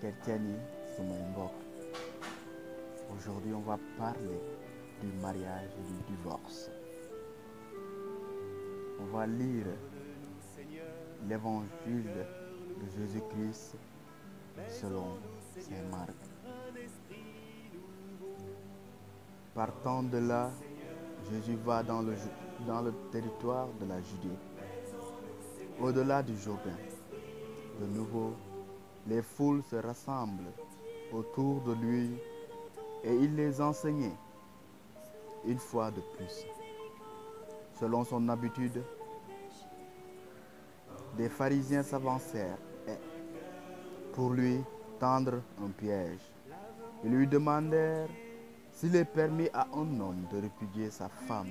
Chrétieni sumay mbokk. Aujourd'hui, on va parler du mariage et du divorce. On va lire l'évangile de Jésus-Christ selon saint Marc. Partant de là, Jésus va dans le territoire de la Judée, au-delà du Jourdain. De nouveau, les foules se rassemblent autour de lui et il les enseignait une fois de plus. Selon son habitude, des pharisiens s'avancèrent et, pour lui tendre un piège, ils lui demandèrent s'il est permis à un homme de répudier sa femme.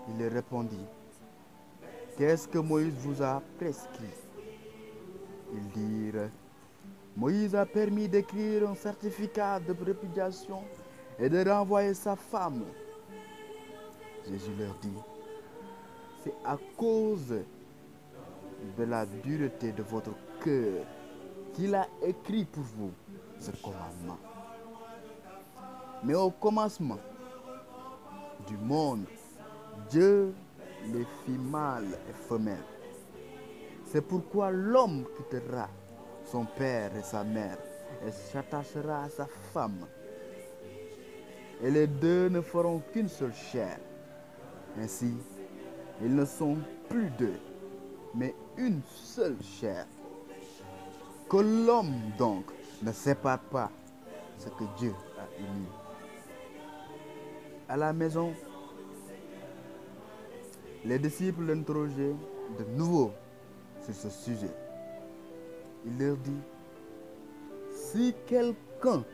Il leur répondit: qu'est-ce que Moïse vous a prescrit? Ils dirent: Moïse a permis d'écrire un certificat de répudiation et de renvoyer sa femme. Jésus leur dit: c'est à cause de la dureté de votre cœur qu'il a écrit pour vous ce commandement. Mais au commencement du monde, Dieu les fit mâles et femelles. C'est pourquoi l'homme quittera son père et sa mère et s'attachera à sa femme. Et les deux ne feront qu'une seule chair. Ainsi, ils ne sont plus deux, mais une seule chair. Que l'homme donc ne sépare pas ce que Dieu a uni. À la maison, les disciples l'interrogeaient de nouveau sur ce sujet. Il leur dit: si quelqu'un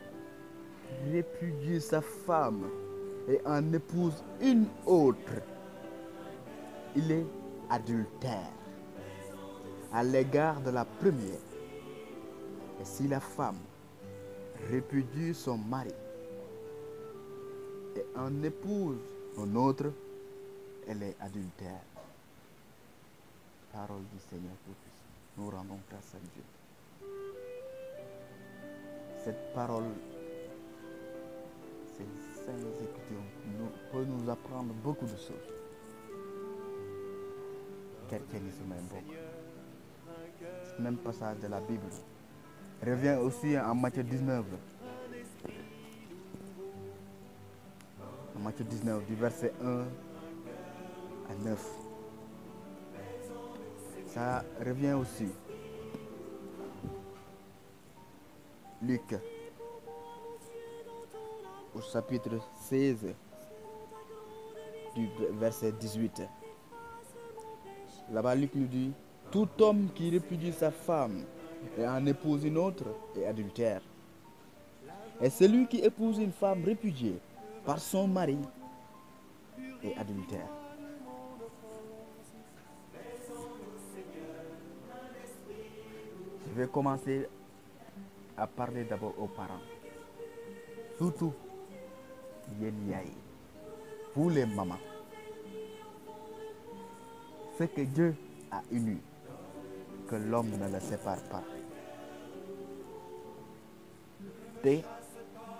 répudie sa femme et en épouse une autre, il est adultère à l'égard de la première. Et si la femme répudie son mari et en épouse un autre, elle est adultère. Parole du Seigneur pour tous. Nous rendons grâce à Dieu. Cette parole, ces saintes écritures peut nous apprendre beaucoup de choses. Chrétienisme est bon. Ce même passage de la Bible revient aussi en Matthieu 19. En Matthieu 19, du verset 1 à 9. Ça revient aussi. Luc, au chapitre 16, du verset 18. Là-bas, Luc nous dit: tout homme qui répudie sa femme et en épouse une autre est adultère. Et celui qui épouse une femme répudiée par son mari est adultère. Je vais commencer à parler d'abord aux parents. Surtout, vous les mamans. Ce que Dieu a uni, que l'homme ne le sépare pas. Et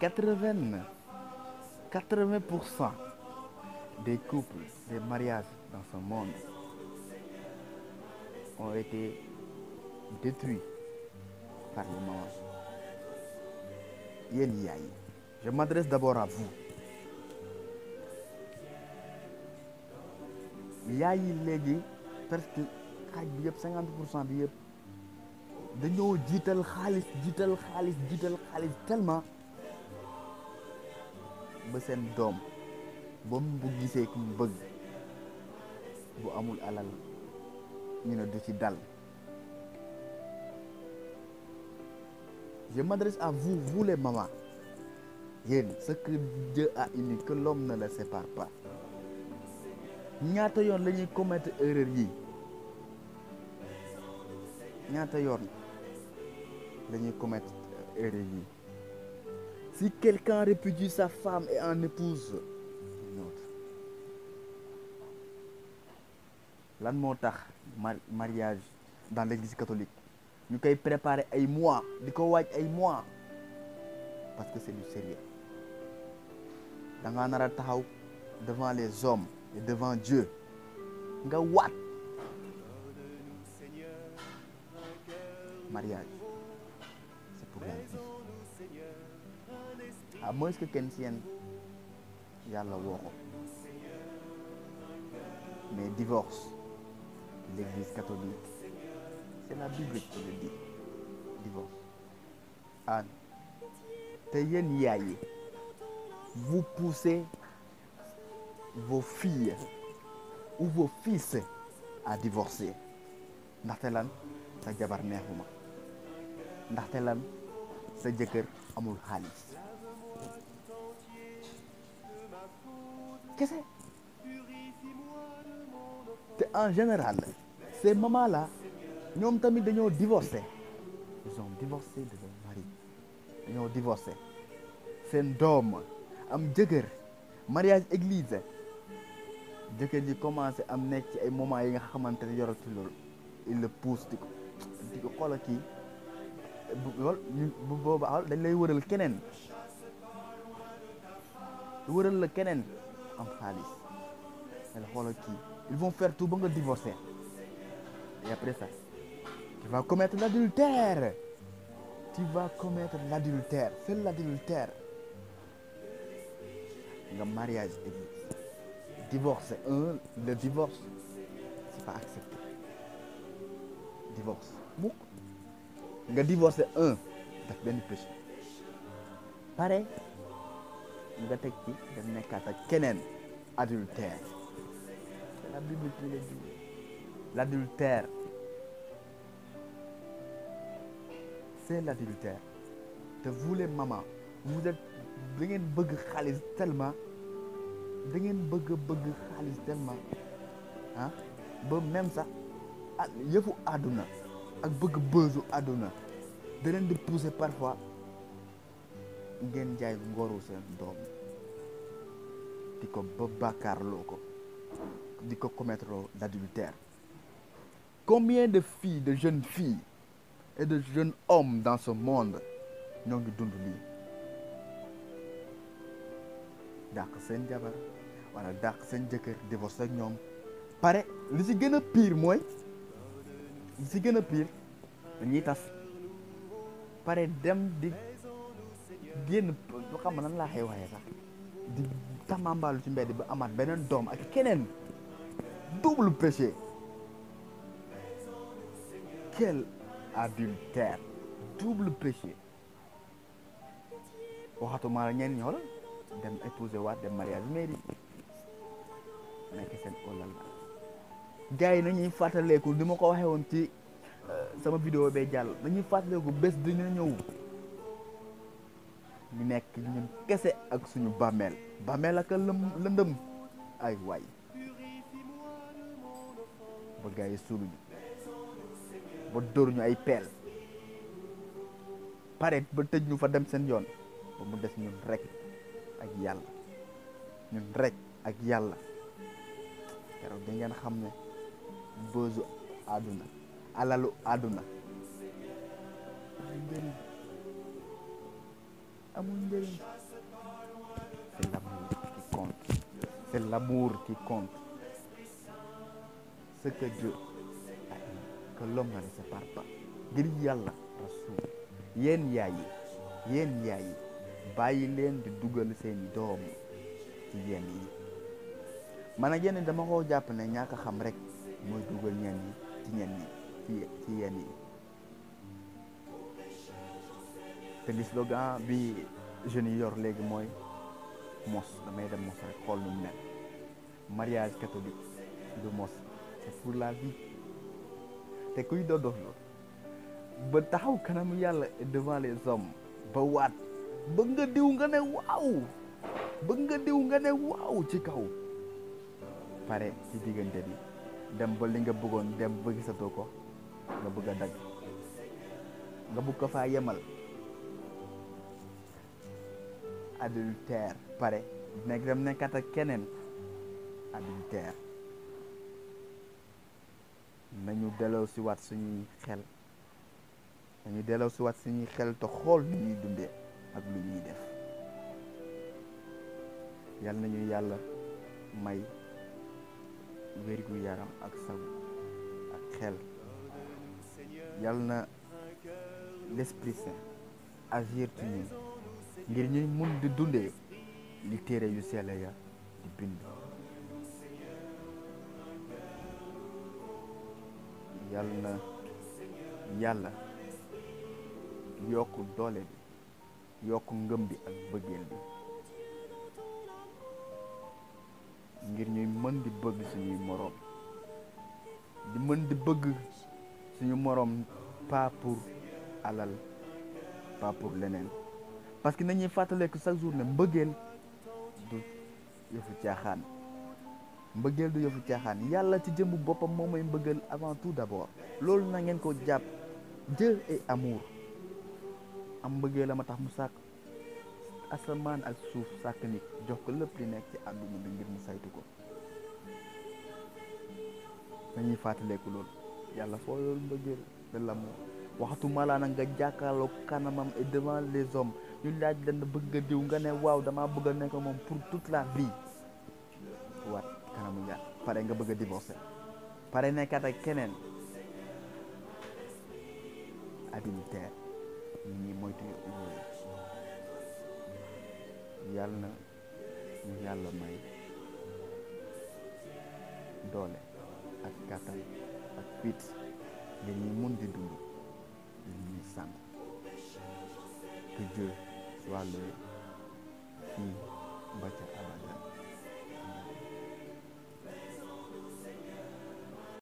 80% des couples, des mariages dans ce monde ont été détruits par les mamans. Je m'adresse d'abord à vous. yaay yi léegi presque xaaj bi yëpp 50% bi yëpp dañoo jiital xaalis tellement ba seen doom ba mu bu gisee ku mu bëgg bu amul alal ñu ne du ci dal. Je m'adresse à vous, vous les mamans. Ce que Dieu a uni, que l'homme ne le sépare pas. ñaata yoon la ñuy commettre erreur yi ñaata yoon la ñuy commettre erreur yi. Si quelqu'un répudie sa femme et en épouse une autre, lan moo tax mariage dans l'église catholique ñu koy préparer ay mois di ko waaj ay mois parce que c'est du sérieux da ngaa nar a taxaw devant les hommes et devant Dieu nga waat mariage c'est pour la vie à moins que kenn si yéen yàlla woo ko mais divorce l'église catholique c'est la Bible qui le dit divorce ah te yéen yaay yi vous poussez vos filles ou vos fils à divorcer ndaxte lan sa jabar neexuma ndaxte lan sa jëkkër amul xaalis kese te en général ces mamans là ñoom tamit dañoo divorcé ils ont divorcé de leur mari dañoo divorcé seen doom am jëkkër mariage église jëkkër ji commencé am nekk ci ay moments yi nga xamante ne yoratu loolu il le pousse di ko xoola kii bu booba dañ lay wëral keneen wëral la keneen am xaalis dañ xoola kii ils vont faire tout ba nga divorcer et après ça tu vas commettre l'adultère c'est l'adultère nga mariage église divorce le divorce c'est pas accepté divorce mukk nga divorcer daf benn péché pare nga teg ci dem nekkaat ak keneen adultère c'est la Bible qui le dit l'adultère c'est l'adultère te vous les mamans vous êtes da ngeen bëgg xaalis tellement da ngeen bëgg xaalis tellement ah ba même sax yëfu àdduna ak bëgg bësu àdduna da leen di pousser parfois ngeen jaay ngoru seen doom di ko ba bàkkaarloo ko di ko commettre l'adultère. Combien de filles, de jeunes filles et de jeunes hommes dans ce monde ñoo ngi dund lii dàq seen jabar wala dàq seen jëkkër divorce ak ñoom pare li ci gën a pire mooy li ci gën a pire dañuy tas pare dem di génn lu xam nan laa xëy waxee sax di tamambaalu ci mbedd ba amaat beneen doom ak keneen double péché quel adultère double péché waxatuma la ñeen ñoo la dem épouser waat dem mariage mairie nekk seen olal gars yi nañuy fàttaleeku ni ma ko waxee woon ci sama vidéo bee jàll nañuy fàttaleeku bés dina ñëw ñu nekk ñun kese ak suñu bàmmeel ak lëndëm ay waay ba gars yi suuluñu ba dóor ñu ay peel pare ba tëj ñu fa dem seen yoon ba mu des ñun rek ak yàlla keroog da ngeen xam ne bësu àdduna alalu àdduna amul njëriñ c'est l'amour qui compte ce que Dieu a dit que l'homme ne se sépare pas ngir yàlla rasul yéen yaay yi bàyyi leen di dugal seeni doom ci yenn yi man ak yenn dama ko jàpp ne ñàkk a xam rek mooy dugal ñenn yi ci yenn yi te li slogan bi jeunes yi yor léegi mooy mos damay dem mos rek xool nu mu mel mariage catholique du mos c'est pour la vie te kuy dodoxlu ba taxaw kanamu yàlla devant les hommes ba waat bëgg nga diw nga ne waaw ci kaw pare ci diggante bi dem ba li nga bëggoon dem ba gisatoo ko nga bëgg a dagg nga bëgg ko faa yemal adultère pare nekk dem nekkat ak keneen adultère nañu delloo si waat suñuy xel dañuy delloo si waat suñuy xel te xool lu ñuy dundee ak lu ñuy def. yal nañu yàlla may wérgu yaram ak sagu ak xel. yal na l'Esprit Saint agir ci ñun ngir ñu mun di dundee li téere yu sell ya di bind. yal na yàlla yokk doole bi yokk ngëm bi ak bëggeel bi ngir ñuy mën di bëgg suñuy moroom di mën di bëgg suñu moroom pas pour alal pas pour leneen parce que nañuy fàttaleku chaque jour ne mbëggeel du yëfu caaxaan. mbëggeel du yëfu caaxaan yàlla ci jëmbu boppam moom mooy mbëggeel avant tout d'abord. loolu na ngeen ko jàpp. Dieu est amour. am mbëggeel la ma tax mu sàkk asamaan ak suuf sàkk nit jox ko lépp li nekk ci àdduna bi ngir mu saytu ko. dañuy fàttaleku loolu yàlla foo loolu mbëggeel de l'amour. waxtu malaa nag nga jàkkaarloo kanamam et devant les hommes ñu laaj leen bëgg a diw nga ne waaw damaa bëgg a nekk moom pour toute la vie. waat kanamu yàlla pare nga bëgg a divorcer pare nekkat ak keneen. adultère nit ñi moytu yooyu. yàlla na ñu yàlla may doole ak kàttan ak fit dañuy mun di dund li ñuy sant. que Dieu soit loué fii ba ca abadan.